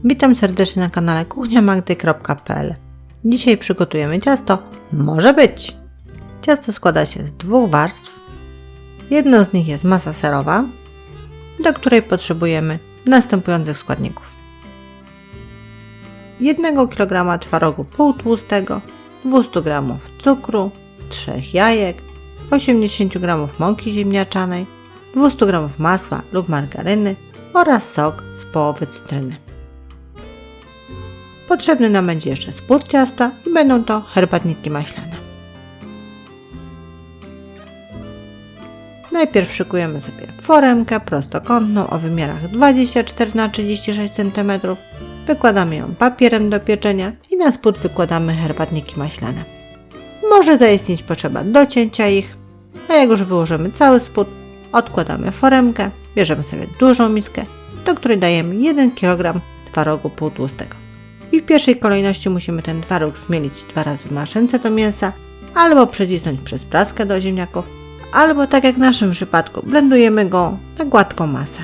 Witam serdecznie na kanale kuchniamagdy.pl. Dzisiaj przygotujemy ciasto Może być! Ciasto składa się z 2 warstw. Jedna z nich jest masa serowa, do której potrzebujemy następujących składników: 1 kg twarogu półtłustego, 200 g cukru, 3 jajek, 80 g mąki ziemniaczanej, 200 g masła lub margaryny oraz sok z połowy cytryny. Potrzebny nam będzie jeszcze spód ciasta i będą to herbatniki maślane. Najpierw szykujemy sobie foremkę prostokątną o wymiarach 24×36 cm. Wykładamy ją papierem do pieczenia i na spód wykładamy herbatniki maślane. Może zaistnieć potrzeba docięcia ich, a jak już wyłożymy cały spód, odkładamy foremkę, bierzemy sobie dużą miskę, do której dajemy 1 kg twarogu półtłustego. I w pierwszej kolejności musimy ten twaróg zmielić 2 razy w maszynce do mięsa, albo przecisnąć przez praskę do ziemniaków, albo tak jak w naszym przypadku, blendujemy go na gładką masę.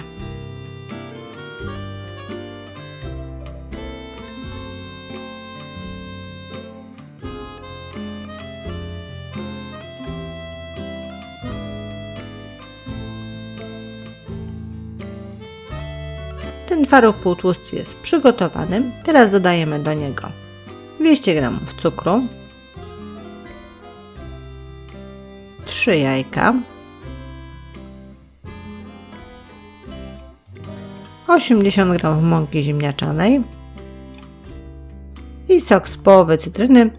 Ten twaróg półtłusty jest przygotowany. Teraz dodajemy do niego 200 g cukru, 3 jajka, 80 g mąki ziemniaczanej i sok z połowy cytryny.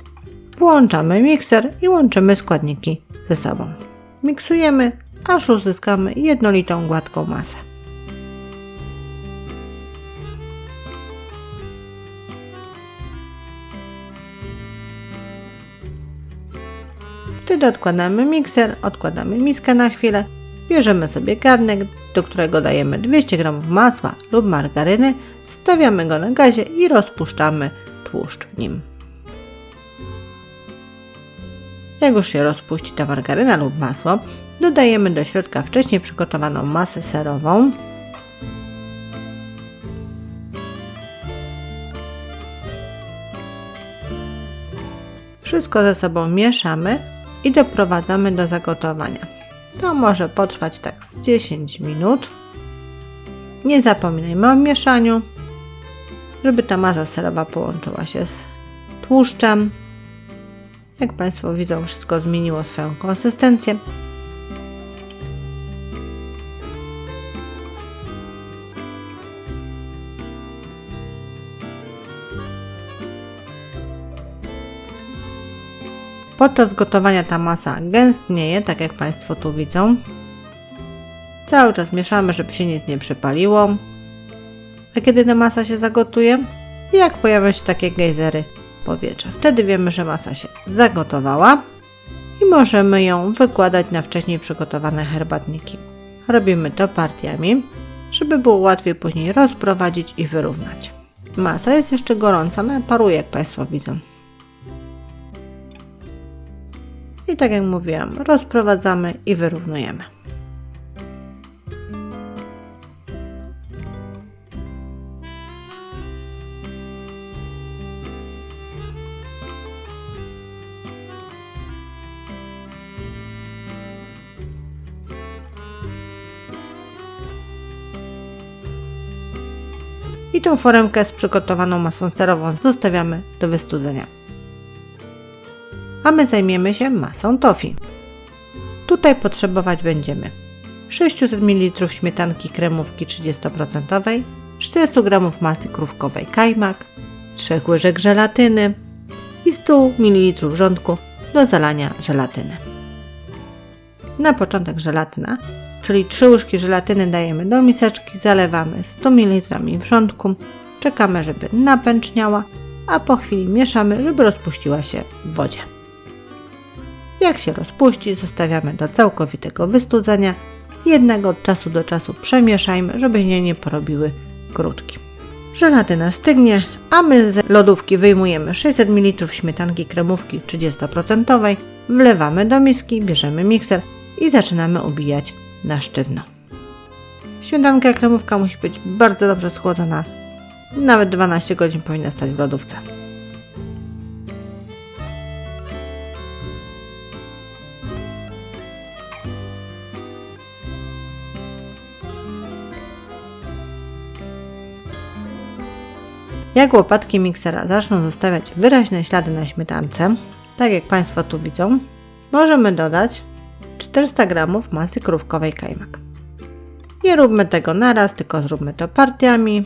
Włączamy mikser i łączymy składniki ze sobą. Miksujemy, aż uzyskamy jednolitą, gładką masę. Wtedy odkładamy mikser, odkładamy miskę na chwilę, bierzemy sobie garnek, do którego dajemy 200 g masła lub margaryny, stawiamy go na gazie i rozpuszczamy tłuszcz w nim. Jak już się rozpuści ta margaryna lub masło, dodajemy do środka wcześniej przygotowaną masę serową. Wszystko ze sobą mieszamy i doprowadzamy do zagotowania. To może potrwać tak z 10 minut. Nie zapominajmy o mieszaniu, żeby ta masa serowa połączyła się z tłuszczem. Jak Państwo widzą, wszystko zmieniło swoją konsystencję. Podczas gotowania ta masa gęstnieje, tak jak Państwo tu widzą. Cały czas mieszamy, żeby się nic nie przypaliło. A kiedy ta masa się zagotuje, jak pojawią się takie gejzery powietrza, wtedy wiemy, że masa się zagotowała i możemy ją wykładać na wcześniej przygotowane herbatniki. Robimy to partiami, żeby było łatwiej później rozprowadzić i wyrównać. Masa jest jeszcze gorąca, no paruje, jak Państwo widzą. I tak jak mówiłam, rozprowadzamy i wyrównujemy. I tą foremkę z przygotowaną masą serową zostawiamy do wystudzenia. A my zajmiemy się masą tofi. Tutaj potrzebować będziemy 600 ml śmietanki kremówki 30%, 400 g masy krówkowej kajmak, 3 łyżek żelatyny i 100 ml wrzątku do zalania żelatyny. Na początek żelatyna, czyli 3 łyżki żelatyny dajemy do miseczki, zalewamy 100 ml wrzątku, czekamy, żeby napęczniała, a po chwili mieszamy, żeby rozpuściła się w wodzie. Jak się rozpuści, zostawiamy do całkowitego wystudzenia. Jednak od czasu do czasu przemieszajmy, żeby nie porobiły grudki. Żelatyna stygnie, a my z lodówki wyjmujemy 600 ml śmietanki kremówki 30%, wlewamy do miski, bierzemy mikser i zaczynamy ubijać na sztywno. Śmietanka kremówka musi być bardzo dobrze schłodzona, Nawet 12 godzin powinna stać w lodówce. Jak łopatki miksera zaczną zostawiać wyraźne ślady na śmietance, tak jak Państwo tu widzą, możemy dodać 400 g masy krówkowej kajmak. Nie róbmy tego naraz, tylko zróbmy to partiami.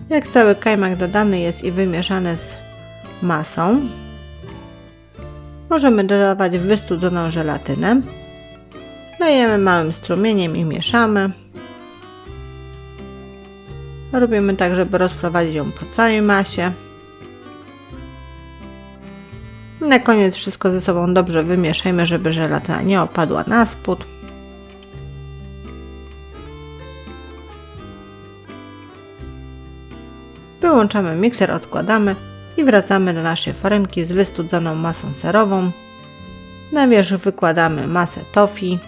Jak cały kajmak dodany jest i wymieszany z masą, możemy dodawać wystudzoną żelatynę. Lejemy małym strumieniem i mieszamy. Robimy tak, żeby rozprowadzić ją po całej masie. Na koniec wszystko ze sobą dobrze wymieszajmy, żeby żelatyna nie opadła na spód. Wyłączamy mikser, odkładamy i wracamy do naszej foremki z wystudzoną masą serową. Na wierzch wykładamy masę tofi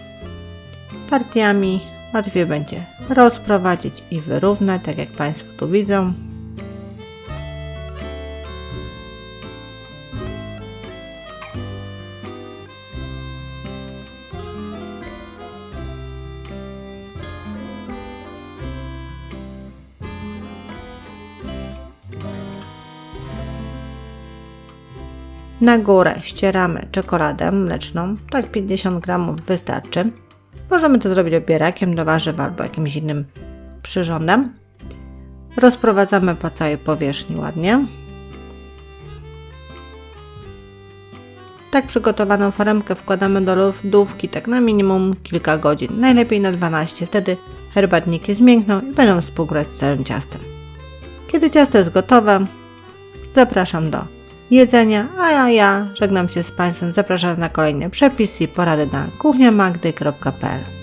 partiami. Łatwiej będzie rozprowadzić i wyrównać, tak jak Państwo tu widzą. Na górę ścieramy czekoladę mleczną, tak 50 g wystarczy. Możemy to zrobić obierakiem do warzyw albo jakimś innym przyrządem. Rozprowadzamy po całej powierzchni ładnie. Tak przygotowaną foremkę wkładamy do lodówki tak na minimum kilka godzin, najlepiej na 12, wtedy herbatniki zmiękną i będą współgrać z całym ciastem. Kiedy ciasto jest gotowe, zapraszam do jedzenia, a ja żegnam się z Państwem, zapraszam na kolejne przepisy i porady na kuchniamagdy.pl.